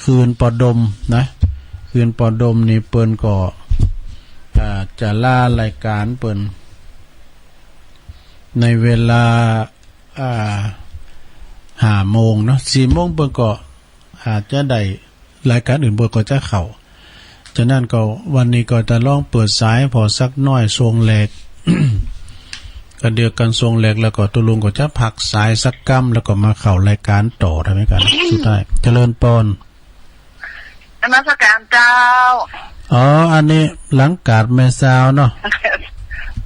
[SPEAKER 1] คืนปอดมนะคืนปอดมนี่เปิ้นก็จะลารายการเปิ้นในเวลา5 โมงเนาะ4 โมงเปิ้นก็อาจจะได้รายการอื่นเปิ้นก็จะเข้าฉะนั้นก็วันนี้ก็จะลองเปิดสายพอสักน้อยทรงแหลก กันเดียวกันทรงแหลกแล้วก็ตุลุงก็จะพักสายสักกัมแล้วก็มาเข้ารายการต่อได้ไหมกัน สุดท้ายเจริญปอน
[SPEAKER 2] นมัสการเจ้า
[SPEAKER 1] อันนี้หลังกาดแม่สาวเนาะ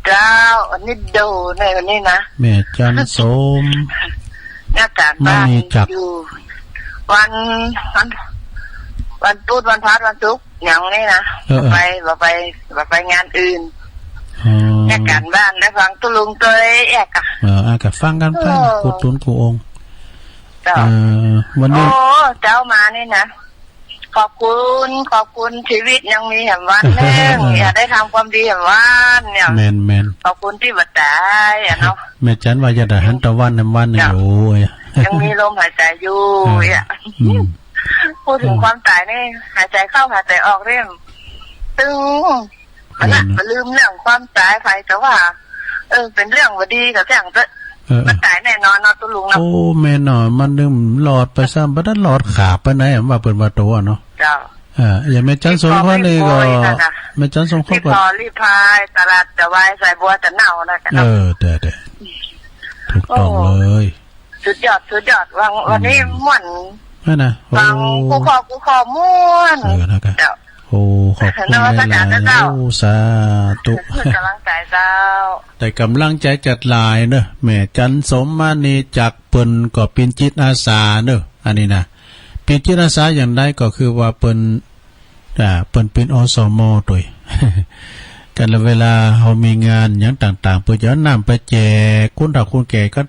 [SPEAKER 2] เจ้าอันนี้ดูในวันนี้นะ
[SPEAKER 1] แม่จันสม
[SPEAKER 2] หน้ากาดบ้านอยู่วันพุธวันพฤหัสวันศุกร์อย่างนี้นะไปงานอื่นแยกกันบ้านได้ฟังตุลุงตัวแอก
[SPEAKER 1] กับฟังกันไปกูตุนกูองวันนี้
[SPEAKER 2] เจ้ามานี่นะขอบคุณชีวิตยังมีแห่งวันแน่อย่าได้ทำความดีแห่งวันเนี่ย
[SPEAKER 1] แมน
[SPEAKER 2] ขอบคุณที่บัดตายเนาะ
[SPEAKER 1] แม่จันว่าจะได้หันตะวันอยู่
[SPEAKER 2] ยังมีลมหายใจอยู่พูดถึงความตายนี่หายใจเข้าหายใจออกเรื่องตึงมันลืมเรื่องความตายไปแต่ว่าเป็นเรื่องว่าดีกับเรื่องมันตายแน่นอนเนาะตุลุงเนาะ
[SPEAKER 1] โอ้แม่นอนมันนึมหลอดไปซ้ำบ่ทันหลอดขาไปไหนว่าเปิ้นว่าโตเนาะ
[SPEAKER 2] เจ้า
[SPEAKER 1] อย่างแม่จันสงข้อนี่ก็แม่จันสงข้อก็
[SPEAKER 2] รีบพายตลาดจะไว้ใส่บัวจะเน่านะกัน
[SPEAKER 1] แต่ถูกต้องเลย
[SPEAKER 2] สุดยอดวันนี้ม่วน
[SPEAKER 1] นะ
[SPEAKER 2] ฟังกูขอม่วน
[SPEAKER 1] นะครับขอบคุณหลายๆสาธุ
[SPEAKER 2] กำลังใจเจ้า
[SPEAKER 1] แต่กำลังใจจัดลายเนอะแม่จันสมมานีจากเปิ้นก็เป็นจิตอาสาเนอะอันนี้นะเป็นจิตอาสาอย่างใดก็คือว่าเปิ้นเป็นอสม.ด้วยกันละเวลาเฮามีงานอย่างต่างๆเปิ้นจะนำไปแจกคนเฒ่าคนแก่ก็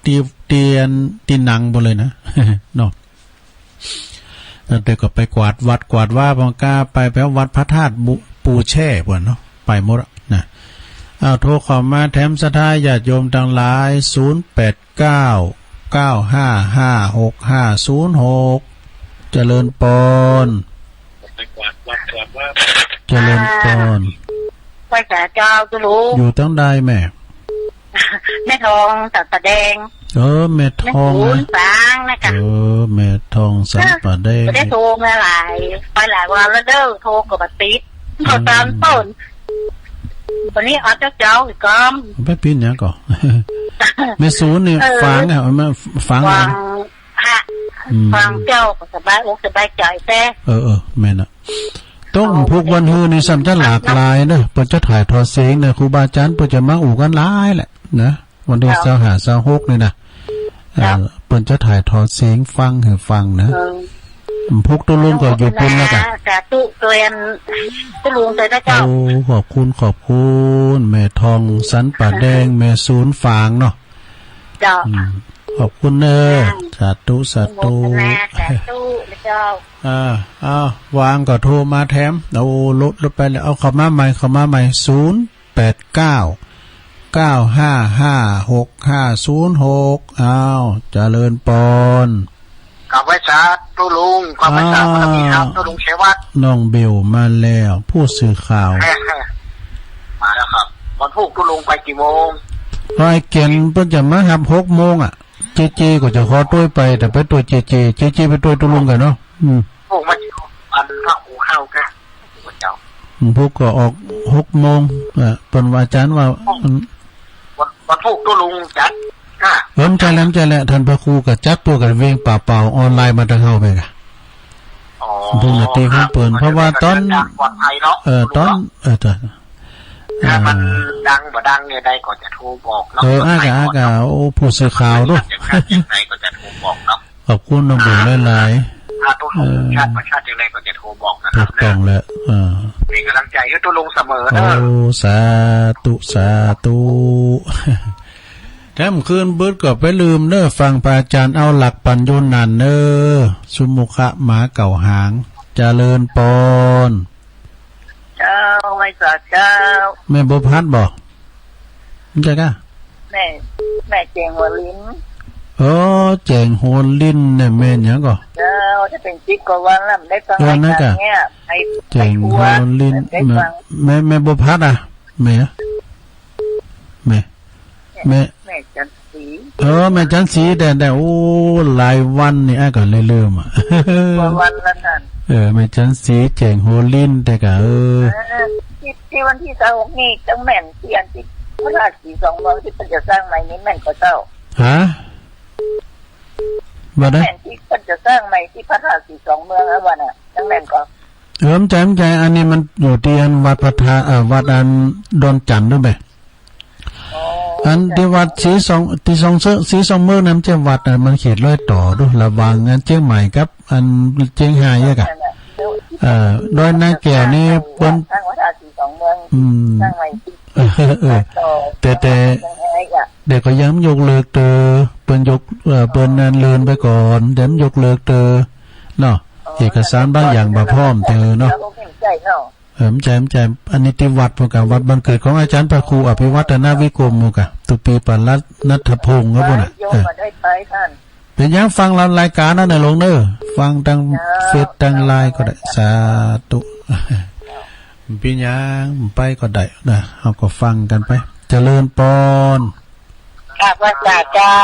[SPEAKER 1] เตียนที่นังบ่เลยนะเนาะนั่นแต่ก็ไปกวาดวัดกวาดว่าบังกาไปวัดพระธาตุปูแช่บ่เนาะไปหมดนะโทรเข้ามาแถมศรัทธาญาติโยมทั้งหลาย089 9 0955650606เจริญปนเจริญปน
[SPEAKER 2] ไปจ่าเจ้าตุลุง
[SPEAKER 1] อยู่ตั้งใดแม่
[SPEAKER 2] แม่ทองตัดตะแดง
[SPEAKER 1] แม่ทอง
[SPEAKER 2] นะฟางนะคะ
[SPEAKER 1] แม่ทองสันปะแดง
[SPEAKER 2] ไม่ได้โทรมาหลายวันแล้วเด้อโทรกับบัดติดพอตามต้นวันนี้เอาเจ้าอีกกอม
[SPEAKER 1] ไปปิ้นยังก่อแม่ศูนย์นี่ฟังอ่ะแม่ฟัง
[SPEAKER 2] เจ้าสบายอกสบายใจแต่
[SPEAKER 1] แม่น่ะต้องพวกวันฮือนี่ซ้ำจะหลากหลายเด้อเปิ้นจะถ่ายทอดเสียงเนี่ยครูบาอาจารย์เปิ้นจะมาอู่กันหลายแหละนะวันที่25-26นี่นะเปิ้นจะถ่ายทอดเสียงฟังให้ฟังนะพวกตัวลุงก็อยู่ปุ่นแล้วกัน
[SPEAKER 2] สาธุตัวเองตัวลุงตัวเจ้า
[SPEAKER 1] ขอบคุณแม่ทองสันป่าแดงแม่ศูนย์ฝางเนาะขอบคุณเด้อสาธุ
[SPEAKER 2] สาธุเจ้
[SPEAKER 1] าวางก็โทรมาแถมเอาลดไปแล้วเอาเข้ามาใหม่0899556506อ้าวเจริญปน
[SPEAKER 3] กับไว้ชาตู้ลุงกับไว้ชาพระมีครับตู้ลุงเชวัต
[SPEAKER 1] น้องเบลมาแล้วผู้สื่อข่าว
[SPEAKER 3] มาแล้วครับวันพุธตู้ลุงไปกี่โมง
[SPEAKER 1] ไอ้เกณฑ์เพิ่นจะมาครับ6 โมงอ่ะเจก็จะขอตัวไปแต่ไปตัวเจไปตัวตู้ลุงกันเนาะ
[SPEAKER 3] พวกมันอันข้าวหูข้าวแกเจ้า
[SPEAKER 1] พวกก็ออก6 โมงเปิ้นว่าอาจารย์ว่า
[SPEAKER 3] วันพุธตู้ลุงจัด
[SPEAKER 1] ใจแล้วท่านพระครูก็จัดตัวกันเวงป่าเป่าออนไลน์มาทางเข้าไปกันพวกนี้ตีเขาเปิดเพราะว่าตอนตอน
[SPEAKER 3] ถ้ามันดังบ่ดังเนี่ยใดก็จะโทรบอกเนาะ
[SPEAKER 1] อากาโอ้ผู้สื่อข่าวด้วย
[SPEAKER 3] ใดก็จะโทรบอกเนาะ
[SPEAKER 1] ขอบคุณน้องเบลหลาย
[SPEAKER 3] ถ้าตู้ลุงชาติประชาติอย่างไรก็จะโทรบอกนะครับ
[SPEAKER 1] ถูกต้องแล้ว
[SPEAKER 3] มีกำลังใจให้ตู้ลุงเสมอ
[SPEAKER 1] นะสาธุแถมคืนบึดก็ไปลืมเด้อฟังพระอาจารย์เอาหลักปัญญนนันเด้อสุมุขะหมาเก่าหางเจริญปน
[SPEAKER 2] เจ้าไม่สอดเจ้า
[SPEAKER 1] แม่บุพัดบอกไม่ใช่ก่ะ
[SPEAKER 2] แม่เจงหัวลิ้น
[SPEAKER 1] เจงหัวลิ้นเนี่ยแม่นยังก่อ
[SPEAKER 2] เจ้าจะเป็นจิ๊กกวันแล้วได้ฟังอะไรเนี่ย
[SPEAKER 1] เจงหัวลิ้นแม่บุพัดอ่ะแม่
[SPEAKER 2] จันสี
[SPEAKER 1] แม่จันสีแต่โอ้หลายวันนี่ก็เลยลืม
[SPEAKER 2] วันละนั่น
[SPEAKER 1] แม่จันสีเจ๋งโฮลินแต่ก็
[SPEAKER 2] ที่วันที่26นี่จังแม่นที่อันที่พระราชสี2 เมืองที่เพิ่นจะสร้างใหม่นี้แม่นกว่าเจ้า
[SPEAKER 1] บ่ได้
[SPEAKER 2] แม่นที่เพิ่นจะสร้างใหม่ที่พระราชสี2 เมืองแล้วว่าน่ะจังแม่นก็
[SPEAKER 1] ใจอันนี้มันอยู่ที่อันวัดพระธาวัดอันดอนจันทร์ด้วยไหมอันที่วัดสีสองเมืองนั้นเจ้าวัดมันเขตรอยต่อด้วยระหว่างงานเชียงใหม่กับอันเชียงรายอ่ะโดยนาแก่นี่เปิ้นแต่เด็กก็ย้ำยกเลิกเตอเปิ้นยกเปิ้นนั้นเลื่อนไปก่อนเดี๋ยวยกเลิกเตอเนาะเอกสารบางอย่างบ่พร้อมเตอเนาะใจอันนี้ที่วัดพวกวัดบังเกิดของอาจารย์พระครูอภิวัฒนาวิกรมมุกะตุปีปรัตนัทพงศ์ครับพวกน่ะเป็นยังฟังรายการนั่นน่ะลงเด้อฟังทางเฟซทางไลน์ก็ได้สาธุพี่ยังไปก็ได้นะเฮาก็ฟังกันไปเจริญปน
[SPEAKER 2] ข้าพเจ้า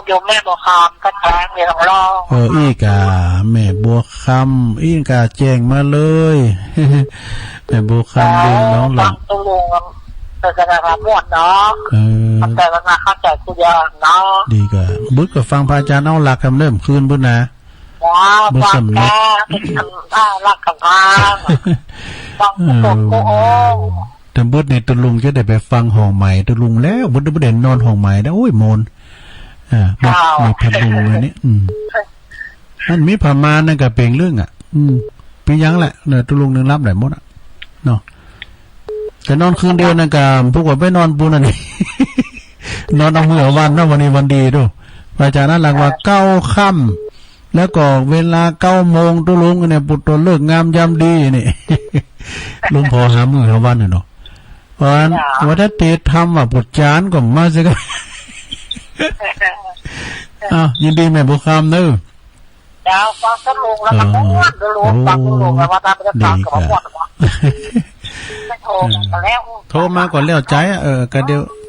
[SPEAKER 2] โยมแม่บัวคำก็แจ้งเรื่องรอ
[SPEAKER 1] อีกาแม่บัวคำอีกาแจ้งมาเลยแม่บัวคำเลี้ยงน้องหลัง
[SPEAKER 2] ตู้ลุงเป็นการทำหมดเนาะแต่มันมาเข้าใจคุณยายเนาะ
[SPEAKER 1] ดีกะบึกก็ฟังพระอาจารย์เอาหลักคำเริ่มคืนบุญนะ
[SPEAKER 2] บุญสำนึกหลักคำพังฟังโอ้
[SPEAKER 1] แต่บึดในตุลุงจะได้ไปฟังห้องใหม่ตุลุงแล้วบึดบ่ได้นอนห้องใหม่แล้วโอ้ยโมนมีพัดดูอันนี้อันมีพม่านั่นก็เป็นเรื่องปียังแหละเนี่ยตุลุงนึงรับได้หมดเนาะแต่นอนคืนเดียวนั่นก็พวกว่าไปนอนปูนั่นนี่นอนเอามือวันนะวันนี้วันดีดูพระอาจารย์นั่นหลังว่า9 ค่ำแล้วก็เวลา9 โมงตุลุงเนี่ยปุตตะเลิกงามยามดีนี่ลุงพอหามือวันเนาะเพราะนั้นวัฒนธรรมว่าปุจจานก็มาสิก็ อ้าวยินดีแม่บุญคำเนอะ
[SPEAKER 3] ดาวฟังสลุงแล้วก็ม้วนสลุงฟังสลุงแล้วว่าตาเป็นฟังกับม้วนไม่โทรมาแล้ว
[SPEAKER 1] โทรมาก่อนแล้วใจก็เดี๋ยว